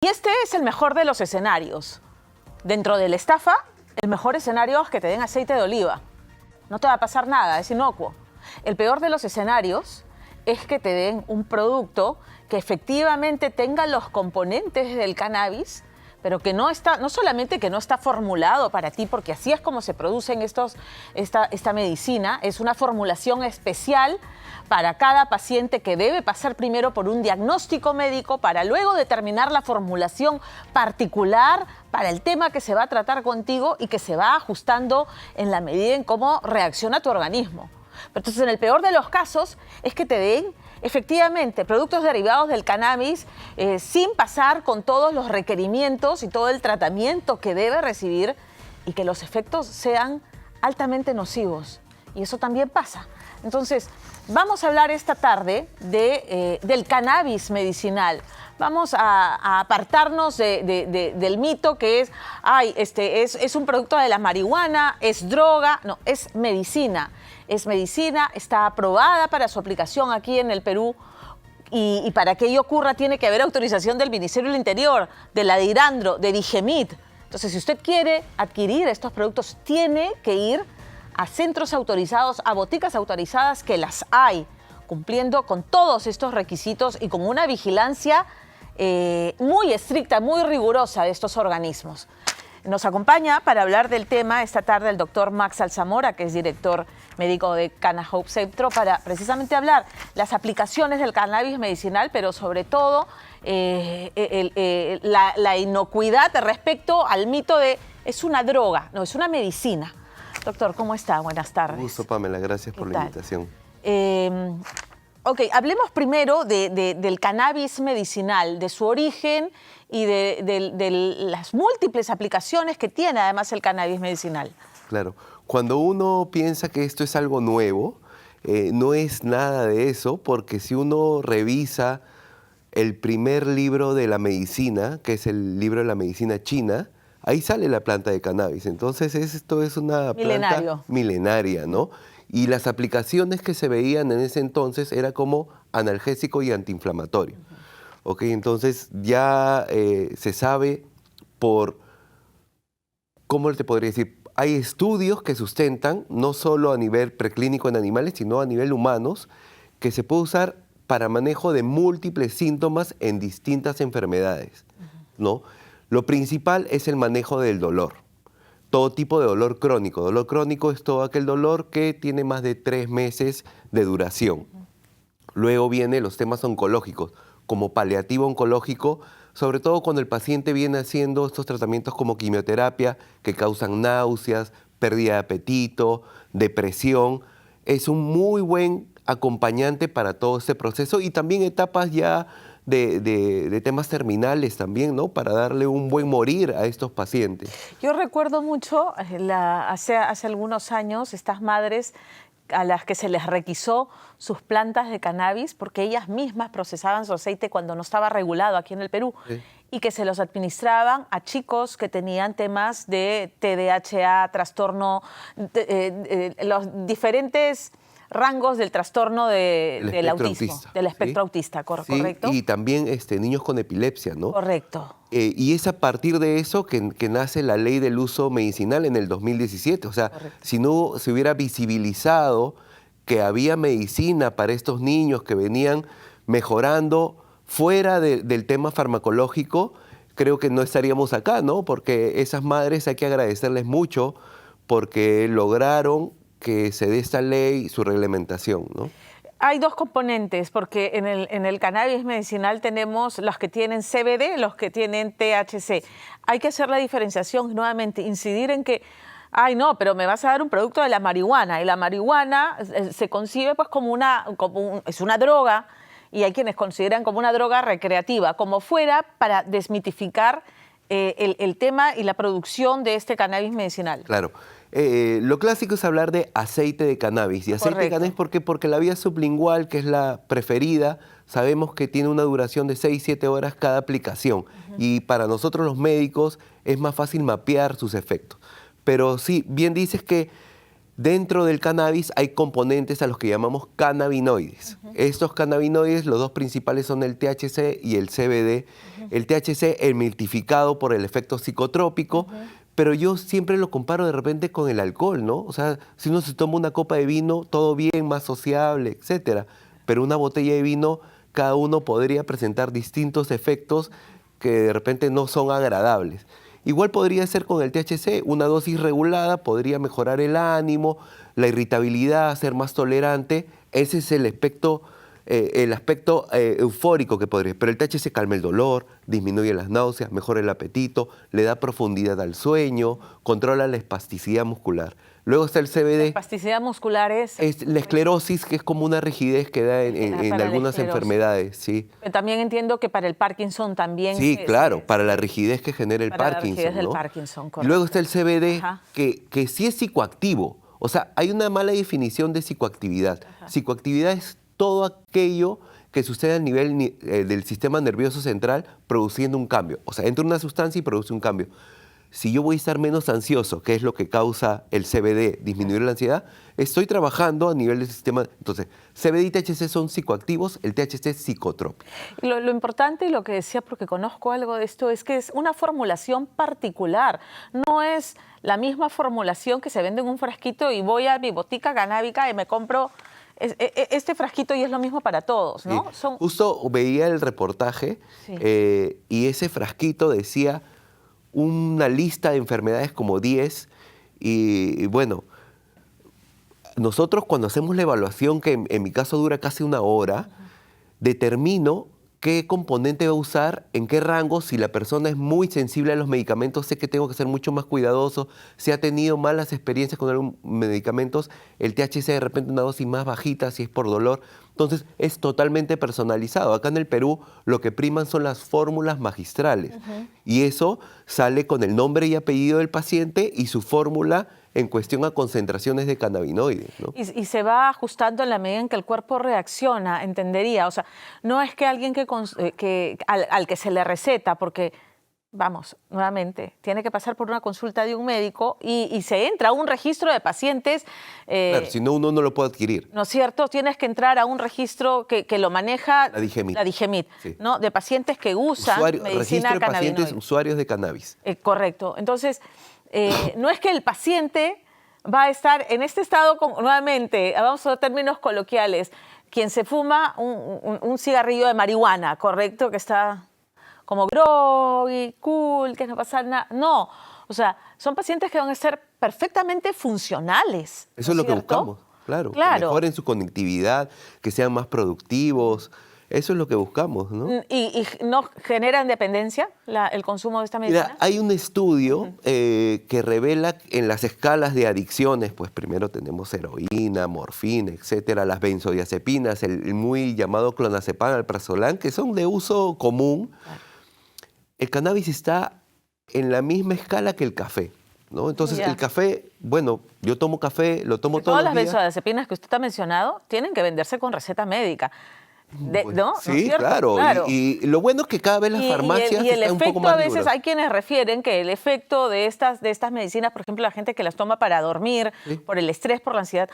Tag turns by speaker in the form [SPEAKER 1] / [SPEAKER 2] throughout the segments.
[SPEAKER 1] Y este es el mejor de los escenarios. Dentro de la estafa, el mejor escenario es que te den aceite de oliva. No te va a pasar nada, es inocuo. El peor de los escenarios es que te den un producto que efectivamente tenga los componentes del cannabis, pero que no solamente que no está formulado para ti, porque así es como se producen esta medicina, es una formulación especial para cada paciente que debe pasar primero por un diagnóstico médico para luego determinar la formulación particular para el tema que se va a tratar contigo y que se va ajustando en la medida en cómo reacciona tu organismo. Entonces, en el peor de los casos es que te den efectivamente productos derivados del cannabis sin pasar con todos los requerimientos y todo el tratamiento que debe recibir y que los efectos sean altamente nocivos. Y eso también pasa. Entonces, vamos a hablar esta tarde del cannabis medicinal. Vamos a apartarnos del mito que es un producto de la marihuana, es droga. No, es medicina. Es medicina, está aprobada para su aplicación aquí en el Perú y para que ello ocurra tiene que haber autorización del Ministerio del Interior, de la DIRANDRO, de DIGEMIT. Entonces, si usted quiere adquirir estos productos, tiene que ir a centros autorizados, a boticas autorizadas, que las hay, cumpliendo con todos estos requisitos y con una vigilancia muy estricta, muy rigurosa de estos organismos. Nos acompaña para hablar del tema esta tarde el doctor Max Alzamora, que es director médico de CannaHope Centro, para precisamente hablar las aplicaciones del cannabis medicinal, pero sobre todo la inocuidad respecto al mito de es una droga, no, es una medicina. Doctor, ¿cómo está? Buenas tardes.
[SPEAKER 2] Un gusto, Pamela. Gracias por la invitación.
[SPEAKER 1] Ok, hablemos primero del cannabis medicinal, de su origen y de las múltiples aplicaciones que tiene además el cannabis medicinal.
[SPEAKER 2] Claro. Cuando uno piensa que esto es algo nuevo, no es nada de eso, porque si uno revisa el primer libro de la medicina, que es el libro de la medicina china, ahí sale la planta de cannabis. Entonces esto es una planta milenaria, ¿no? Y las aplicaciones que se veían en ese entonces era como analgésico y antiinflamatorio. ¿Ok? Entonces ya se sabe ¿cómo te podría decir? Hay estudios que sustentan, no solo a nivel preclínico en animales, sino a nivel humanos, que se puede usar para manejo de múltiples síntomas en distintas enfermedades, ¿no? Lo principal es el manejo del dolor. Todo tipo de dolor crónico. Dolor crónico es todo aquel dolor que tiene más de 3 meses de duración. Luego vienen los temas oncológicos, como paliativo oncológico, sobre todo cuando el paciente viene haciendo estos tratamientos como quimioterapia, que causan náuseas, pérdida de apetito, depresión. Es un muy buen acompañante para todo este proceso y también etapas ya de temas terminales también, ¿no? Para darle un buen morir a estos pacientes.
[SPEAKER 1] Yo recuerdo mucho, hace algunos años, estas madres a las que se les requisó sus plantas de cannabis porque ellas mismas procesaban su aceite cuando no estaba regulado aquí en el Perú, sí, y que se los administraban a chicos que tenían temas de TDAH, trastorno, los diferentes rangos del trastorno del autismo, del espectro autista, ¿correcto?
[SPEAKER 2] Sí, y también niños con epilepsia, ¿no?
[SPEAKER 1] Correcto.
[SPEAKER 2] Y es a partir de eso que nace la ley del uso medicinal en el 2017. O sea, correcto, si no se hubiera visibilizado que había medicina para estos niños que venían mejorando fuera del tema farmacológico, creo que no estaríamos acá, ¿no? Porque esas madres hay que agradecerles mucho porque lograron que se dé esta ley, su reglamentación, ¿no?
[SPEAKER 1] Hay dos componentes, porque en el cannabis medicinal tenemos los que tienen CBD, los que tienen THC. Hay que hacer la diferenciación, nuevamente, incidir en que, ay no, pero me vas a dar un producto de la marihuana, y la marihuana se concibe pues es una droga, y hay quienes consideran como una droga recreativa, como fuera para desmitificar el tema y la producción de este cannabis medicinal.
[SPEAKER 2] Claro. Lo clásico es hablar de aceite de cannabis. Y aceite de cannabis, ¿por qué? Porque la vía sublingual, que es la preferida, sabemos que tiene una duración de 6-7 horas cada aplicación. Y para nosotros los médicos es más fácil mapear sus efectos. Pero sí, bien dices que Dentro del cannabis hay componentes a los que llamamos cannabinoides. Estos cannabinoides, los dos principales son el THC y el CBD. El THC emulsificado por el efecto psicotrópico, pero yo siempre lo comparo de repente con el alcohol, ¿no? O sea, si uno se toma una copa de vino, todo bien, más sociable, etcétera. Pero una botella de vino, cada uno podría presentar distintos efectos que de repente no son agradables. Igual podría ser con el THC, una dosis regulada podría mejorar el ánimo, la irritabilidad, ser más tolerante. Ese es el aspecto eufórico que podría. Pero el THC calma el dolor, disminuye las náuseas, mejora el apetito, le da profundidad al sueño, controla la espasticidad muscular. Luego está el CBD.
[SPEAKER 1] La espasticidad muscular es
[SPEAKER 2] la esclerosis, que es como una rigidez que da en
[SPEAKER 1] para la
[SPEAKER 2] algunas
[SPEAKER 1] esclerosis.
[SPEAKER 2] enfermedades, sí.
[SPEAKER 1] También entiendo que para el Parkinson también.
[SPEAKER 2] Sí, claro, para la rigidez que genera el
[SPEAKER 1] para la
[SPEAKER 2] Parkinson,
[SPEAKER 1] rigidez del
[SPEAKER 2] ¿no?
[SPEAKER 1] Parkinson,
[SPEAKER 2] Y
[SPEAKER 1] correcto.
[SPEAKER 2] luego está el CBD,
[SPEAKER 1] Ajá.
[SPEAKER 2] que sí es psicoactivo. O sea, hay una mala definición de psicoactividad. Psicoactividad es todo aquello que sucede a nivel del sistema nervioso central produciendo un cambio. O sea, entra una sustancia y produce un cambio. Si yo voy a estar menos ansioso, que es lo que causa el CBD, disminuir la ansiedad, estoy trabajando a nivel del sistema. Entonces, CBD y THC son psicoactivos, el THC es psicotrópico.
[SPEAKER 1] Y lo importante, y lo que decía, porque conozco algo de esto, es que es una formulación particular. No es la misma formulación que se vende en un frasquito y voy a mi botica canábica y me compro este frasquito y es lo mismo para todos, ¿no?
[SPEAKER 2] Sí. Justo veía el reportaje
[SPEAKER 1] Sí.
[SPEAKER 2] y ese frasquito decía una lista de enfermedades como 10 y bueno, nosotros cuando hacemos la evaluación, que en mi caso dura casi una hora, determino qué componente va a usar, en qué rango. Si la persona es muy sensible a los medicamentos, sé que tengo que ser mucho más cuidadoso. Si ha tenido malas experiencias con algunos medicamentos, el THC de repente una dosis más bajita, si es por dolor. Entonces, es totalmente personalizado. Acá en el Perú lo que priman son las fórmulas magistrales. Y eso sale con el nombre y apellido del paciente y su fórmula en cuestión a concentraciones de cannabinoides, ¿no?
[SPEAKER 1] Y se va ajustando en la medida en que el cuerpo reacciona, entendería. O sea, no es que alguien al que se le receta, porque, vamos, nuevamente, tiene que pasar por una consulta de un médico y se entra a un registro de pacientes.
[SPEAKER 2] Claro, si no, uno no lo puede adquirir.
[SPEAKER 1] ¿No es cierto? Tienes que entrar a un registro que lo maneja
[SPEAKER 2] La Digemit.
[SPEAKER 1] La Digemit,
[SPEAKER 2] Sí.
[SPEAKER 1] ¿no? De pacientes que usan
[SPEAKER 2] Registro
[SPEAKER 1] medicina
[SPEAKER 2] de pacientes
[SPEAKER 1] cannabinoide.
[SPEAKER 2] usuarios de cannabis.
[SPEAKER 1] Correcto. Entonces, no es que el paciente va a estar en este estado, nuevamente, vamos a términos coloquiales, quien se fuma un cigarrillo de marihuana, ¿correcto? Que está como groggy, cool, que no pasa nada. No, o sea, son pacientes que van a ser perfectamente funcionales.
[SPEAKER 2] Eso es lo que buscamos, claro. Que mejoren su conectividad, que sean más productivos. Eso es lo que buscamos, ¿no?
[SPEAKER 1] ¿Y no generan dependencia el consumo de esta medicina?
[SPEAKER 2] Mira, hay un estudio que revela en las escalas de adicciones, pues primero tenemos heroína, morfina, etcétera, las benzodiazepinas, el muy llamado clonazepam, alprazolam, que son de uso común. El cannabis está en la misma escala que el café, ¿no? Entonces, el café, bueno, yo tomo café, lo tomo todos los días.
[SPEAKER 1] Todas las benzodiazepinas que usted ha mencionado tienen que venderse con receta médica. ¿No?
[SPEAKER 2] Sí,
[SPEAKER 1] ¿no es
[SPEAKER 2] claro. Y lo bueno es que cada vez las farmacias
[SPEAKER 1] y el
[SPEAKER 2] están un poco
[SPEAKER 1] efecto,
[SPEAKER 2] más
[SPEAKER 1] a veces
[SPEAKER 2] libres.
[SPEAKER 1] hay quienes refieren que el efecto de estas medicinas, por ejemplo, la gente que las toma para dormir, por el estrés, por la ansiedad,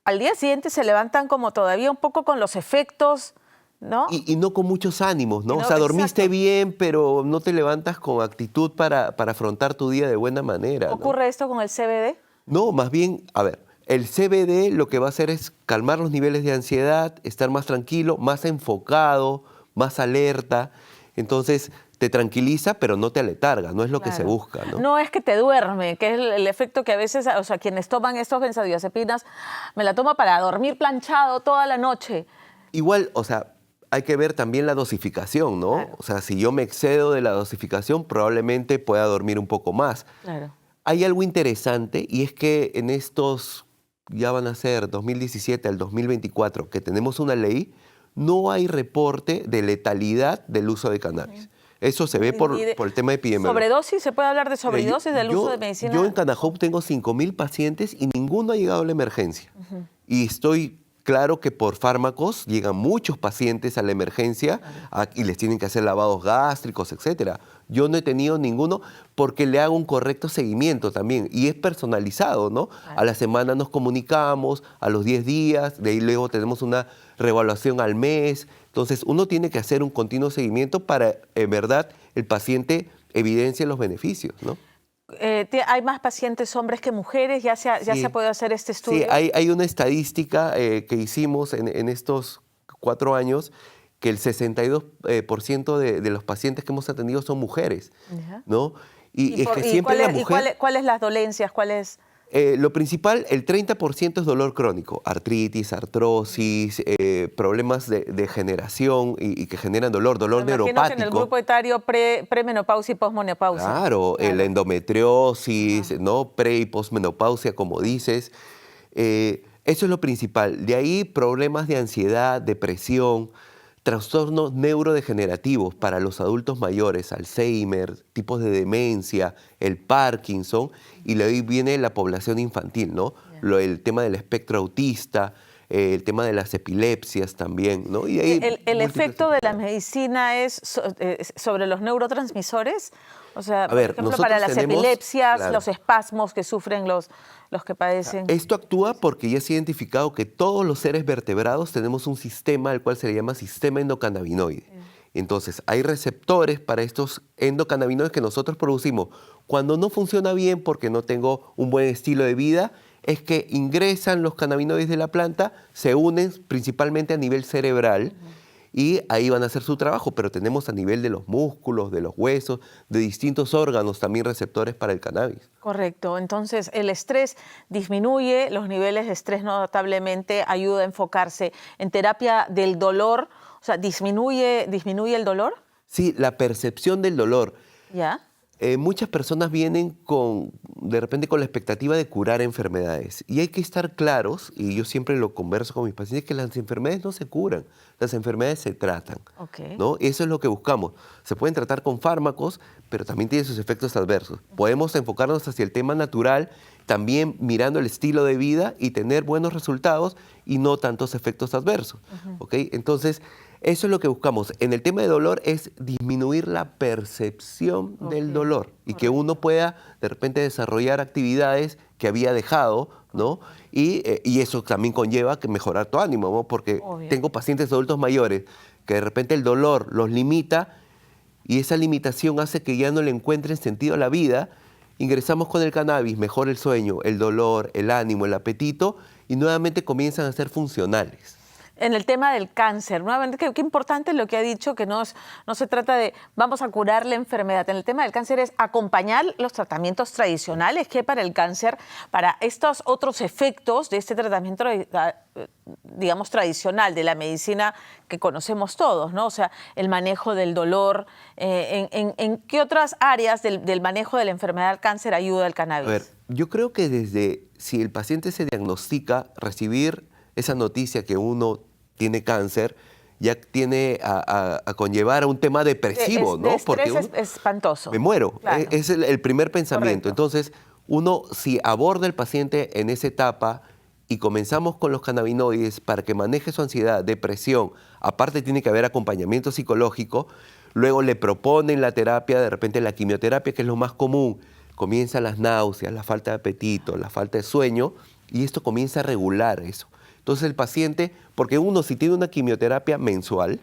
[SPEAKER 1] al día siguiente se levantan como todavía un poco con los efectos, ¿no?
[SPEAKER 2] Y no con muchos ánimos, ¿no?
[SPEAKER 1] No,
[SPEAKER 2] O sea, dormiste
[SPEAKER 1] exacto.
[SPEAKER 2] bien, pero no te levantas con actitud para afrontar tu día de buena manera, ¿no?
[SPEAKER 1] ¿Ocurre esto con el CBD?
[SPEAKER 2] No, más bien, a ver, el CBD lo que va a hacer es calmar los niveles de ansiedad, estar más tranquilo, más enfocado, más alerta. Entonces, te tranquiliza, pero no te aletarga, no es lo que se busca, ¿no?
[SPEAKER 1] No es que te duerme, que es el efecto que a veces, o sea, quienes toman estos benzodiazepinas, me la tomo para dormir planchado toda la noche.
[SPEAKER 2] Igual, o sea, hay que ver también la dosificación, ¿no?
[SPEAKER 1] Claro.
[SPEAKER 2] O sea, si yo me excedo de la dosificación, probablemente pueda dormir un poco más.
[SPEAKER 1] Claro.
[SPEAKER 2] Hay algo interesante y es que en estos, ya van a ser 2017 al 2024, que tenemos una ley, no hay reporte de letalidad del uso de cannabis. Eso se ve por el tema epidemiológico.
[SPEAKER 1] ¿Sobredosis? ¿Se puede hablar de sobredosis del uso de medicina?
[SPEAKER 2] Yo en Canahope tengo 5.000 pacientes y ninguno ha llegado a la emergencia. Y estoy Claro que por fármacos llegan muchos pacientes a la emergencia y les tienen que hacer lavados gástricos, etcétera. Yo no he tenido ninguno porque le hago un correcto seguimiento también y es personalizado, ¿no? A la semana nos comunicamos, a los 10 días, de ahí luego tenemos una reevaluación al mes. Entonces uno tiene que hacer un continuo seguimiento para, en verdad, el paciente evidencie los beneficios, ¿no?
[SPEAKER 1] ¿Hay más pacientes hombres que mujeres? ¿Ya se ha podido hacer este estudio?
[SPEAKER 2] Sí, hay una estadística que hicimos en estos 4 años que el 62% de los pacientes que hemos atendido son mujeres, ¿no? Y es que siempre la mujer...
[SPEAKER 1] ¿Cuáles las dolencias?
[SPEAKER 2] Lo principal, el 30% es dolor crónico, artritis, artrosis, problemas de degeneración y que generan dolor neuropático.
[SPEAKER 1] Imagino que en el grupo etario premenopausia y posmenopausia.
[SPEAKER 2] Claro, la endometriosis, ¿no? Pre y posmenopausia, como dices. Eso es lo principal. De ahí problemas de ansiedad, depresión, trastornos neurodegenerativos para los adultos mayores, Alzheimer, tipos de demencia, el Parkinson, y de ahí viene la población infantil, ¿no? El tema del espectro autista, el tema de las epilepsias también, ¿no? Y ahí
[SPEAKER 1] ¿El efecto de la medicina es sobre los neurotransmisores? O sea, por ejemplo, para las epilepsias, claro, los espasmos que sufren los que padecen.
[SPEAKER 2] Esto actúa porque ya se ha identificado que todos los seres vertebrados tenemos un sistema al cual se le llama sistema endocannabinoide. Entonces, hay receptores para estos endocannabinoides que nosotros producimos. Cuando no funciona bien porque no tengo un buen estilo de vida, es que ingresan los cannabinoides de la planta, se unen principalmente a nivel cerebral, y ahí van a hacer su trabajo, pero tenemos a nivel de los músculos, de los huesos, de distintos órganos también receptores para el cannabis.
[SPEAKER 1] Correcto. Entonces, el estrés disminuye, los niveles de estrés notablemente, ayuda a enfocarse en terapia del dolor. O sea, ¿disminuye el dolor?
[SPEAKER 2] Sí, la percepción del dolor.
[SPEAKER 1] ¿Ya?
[SPEAKER 2] Muchas personas vienen de repente con la expectativa de curar enfermedades. Y hay que estar claros, y yo siempre lo converso con mis pacientes, que las enfermedades no se curan, las enfermedades se tratan. ¿No? Eso es lo que buscamos. Se pueden tratar con fármacos, pero también tienen sus efectos adversos. Podemos enfocarnos hacia el tema natural, también mirando el estilo de vida y tener buenos resultados y no tantos efectos adversos. Entonces, eso es lo que buscamos. En el tema de dolor es disminuir la percepción del dolor y que uno pueda de repente desarrollar actividades que había dejado, ¿no? Y eso también conlleva que mejorar tu ánimo, ¿no? Porque tengo pacientes adultos mayores que de repente el dolor los limita y esa limitación hace que ya no le encuentren sentido a la vida. Ingresamos con el cannabis, mejora el sueño, el dolor, el ánimo, el apetito y nuevamente comienzan a ser funcionales.
[SPEAKER 1] En el tema del cáncer, nuevamente, qué importante lo que ha dicho, que no se trata de vamos a curar la enfermedad. En el tema del cáncer es acompañar los tratamientos tradicionales que para el cáncer, para estos otros efectos de este tratamiento, digamos, tradicional, de la medicina que conocemos todos, ¿no? O sea, el manejo del dolor. ¿En qué otras áreas del manejo de la enfermedad del cáncer ayuda el cannabis?
[SPEAKER 2] A ver, yo creo que si el paciente se diagnostica, recibir esa noticia que uno tiene cáncer, ya tiene a conllevar a un tema depresivo, ¿no?
[SPEAKER 1] Porque es espantoso.
[SPEAKER 2] Me muero,
[SPEAKER 1] claro.
[SPEAKER 2] Es el primer pensamiento.
[SPEAKER 1] Correcto.
[SPEAKER 2] Entonces, uno si aborda al paciente en esa etapa y comenzamos con los cannabinoides para que maneje su ansiedad, depresión, aparte tiene que haber acompañamiento psicológico, luego le proponen la terapia, de repente la quimioterapia, que es lo más común, comienzan las náuseas, la falta de apetito, la falta de sueño, y esto comienza a regular eso. Entonces el paciente, porque uno si tiene una quimioterapia mensual,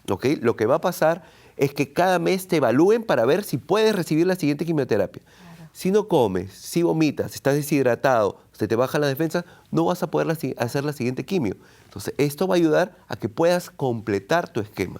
[SPEAKER 2] lo que va a pasar es que cada mes te evalúen para ver si puedes recibir la siguiente quimioterapia. Claro. Si no comes, si vomitas, si estás deshidratado, se te baja la defensa, no vas a poder hacer la siguiente quimio. Entonces esto va a ayudar a que puedas completar tu esquema.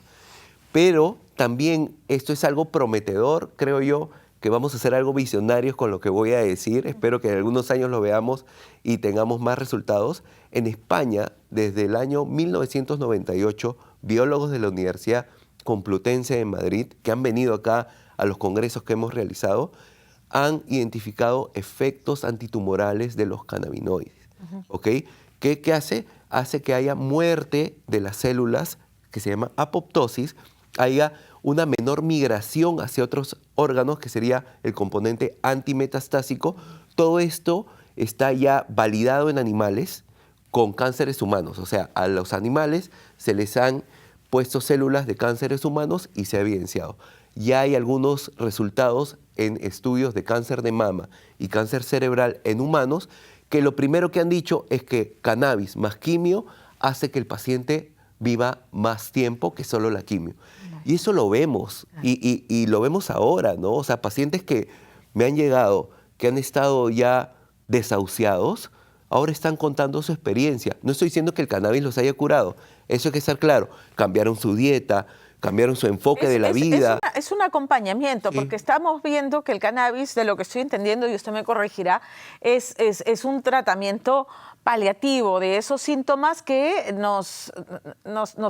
[SPEAKER 2] Pero también esto es algo prometedor, creo yo, que vamos a hacer algo visionarios con lo que voy a decir. Espero que en algunos años lo veamos y tengamos más resultados. En España, desde el año 1998, biólogos de la Universidad Complutense de Madrid, que han venido acá a los congresos que hemos realizado, han identificado efectos antitumorales de los cannabinoides. ¿Qué hace? Hace que haya muerte de las células, que se llama apoptosis, haya una menor migración hacia otros órganos, que sería el componente antimetastásico. Todo esto está ya validado en animales con cánceres humanos. O sea, a los animales se les han puesto células de cánceres humanos y se ha evidenciado. Ya hay algunos resultados en estudios de cáncer de mama y cáncer cerebral en humanos que lo primero que han dicho es que cannabis más quimio hace que el paciente viva más tiempo que solo la quimio. Y eso lo vemos, y lo vemos ahora, ¿no? O sea, pacientes que me han llegado, que han estado ya desahuciados, ahora están contando su experiencia. No estoy diciendo que el cannabis los haya curado, eso hay que estar claro. Cambiaron su dieta, cambiaron su enfoque de la vida.
[SPEAKER 1] Es un acompañamiento, porque estamos viendo que el cannabis, de lo que estoy entendiendo, y usted me corregirá, es un tratamiento paliativo de esos síntomas que nos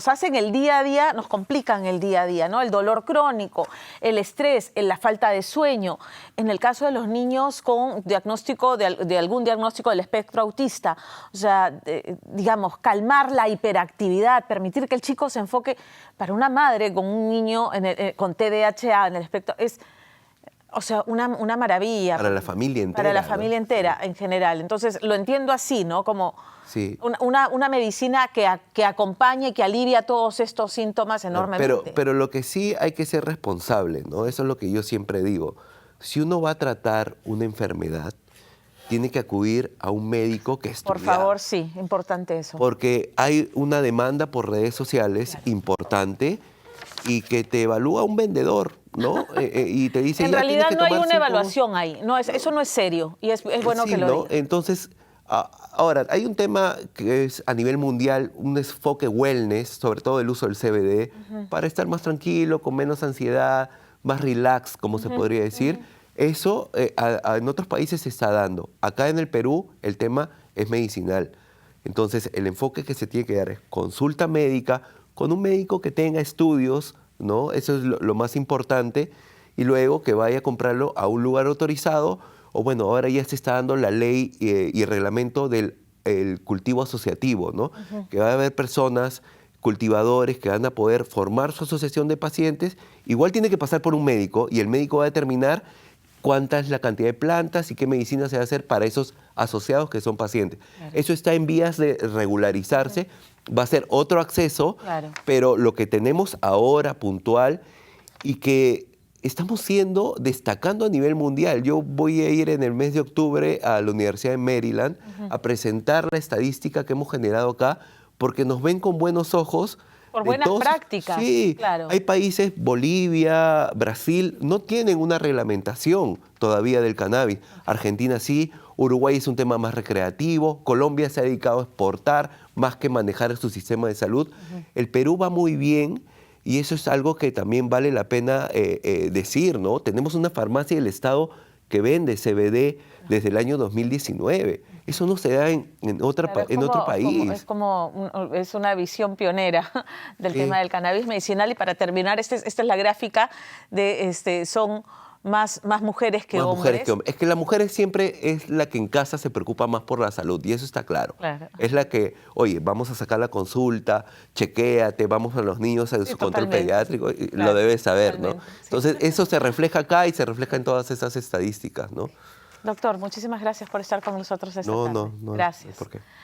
[SPEAKER 1] hacen el día a día, nos complican el día a día, ¿no? El dolor crónico, el estrés, la falta de sueño. En el caso de los niños con diagnóstico de algún diagnóstico del espectro autista, o sea, digamos, calmar la hiperactividad, permitir que el chico se enfoque. Para una madre con un niño con TDAH en el espectro es, o sea, una maravilla.
[SPEAKER 2] Para la familia entera.
[SPEAKER 1] Para la familia entera, en general. Entonces, lo entiendo así, ¿no? Como
[SPEAKER 2] sí.
[SPEAKER 1] una medicina que acompañe y que alivia todos estos síntomas enormemente.
[SPEAKER 2] Pero lo que sí hay que ser responsable, ¿no? Eso es lo que yo siempre digo. Si uno va a tratar una enfermedad, tiene que acudir a un médico que estudie.
[SPEAKER 1] Por favor, sí, importante eso.
[SPEAKER 2] Porque hay una demanda por redes sociales importante y que te evalúa un vendedor, ¿no? Y te dice,
[SPEAKER 1] en realidad no hay una evaluación ahí, eso no es serio y es bueno
[SPEAKER 2] sí,
[SPEAKER 1] que lo
[SPEAKER 2] ¿no?
[SPEAKER 1] diga.
[SPEAKER 2] Entonces, ahora, hay un tema que es a nivel mundial, un enfoque wellness, sobre todo el uso del CBD, para estar más tranquilo, con menos ansiedad, más relax, como se podría decir. Eso en otros países se está dando. Acá en el Perú el tema es medicinal. Entonces el enfoque que se tiene que dar es consulta médica con un médico que tenga estudios, ¿no? Eso es lo más importante. Y luego que vaya a comprarlo a un lugar autorizado. O bueno, ahora ya se está dando la ley y el reglamento del cultivo asociativo, ¿no? Que va a haber personas, cultivadores que van a poder formar su asociación de pacientes. Igual tiene que pasar por un médico y el médico va a determinar cuánta es la cantidad de plantas y qué medicina se va a hacer para esos asociados que son pacientes. Claro. Eso está en vías de regularizarse, va a ser otro acceso, pero lo que tenemos ahora puntual y que estamos destacando a nivel mundial. Yo voy a ir en el mes de octubre a la Universidad de Maryland a presentar la estadística que hemos generado acá, porque nos ven con buenos ojos.
[SPEAKER 1] Por buenas prácticas.
[SPEAKER 2] Sí,
[SPEAKER 1] claro.
[SPEAKER 2] Hay países, Bolivia, Brasil, no tienen una reglamentación todavía del cannabis. Argentina sí, Uruguay es un tema más recreativo, Colombia se ha dedicado a exportar más que manejar su sistema de salud. El Perú va muy bien y eso es algo que también vale la pena decir, ¿no? Tenemos una farmacia del Estado que vende CBD desde el año 2019. Eso no se da en otro país.
[SPEAKER 1] Es una visión pionera del tema del cannabis medicinal. Y para terminar, esta es la gráfica de son más mujeres que hombres.
[SPEAKER 2] Mujeres que hombres. Es que la mujer siempre es la que en casa se preocupa más por la salud y eso está claro. Es la que, oye, vamos a sacar la consulta, chequéate, vamos a los niños a su control pediátrico, lo debes saber, ¿no? Entonces, eso se refleja acá y se refleja en todas esas estadísticas, ¿no?
[SPEAKER 1] Doctor, muchísimas gracias por estar con nosotros esta tarde.
[SPEAKER 2] No.
[SPEAKER 1] Gracias.
[SPEAKER 2] ¿Por qué?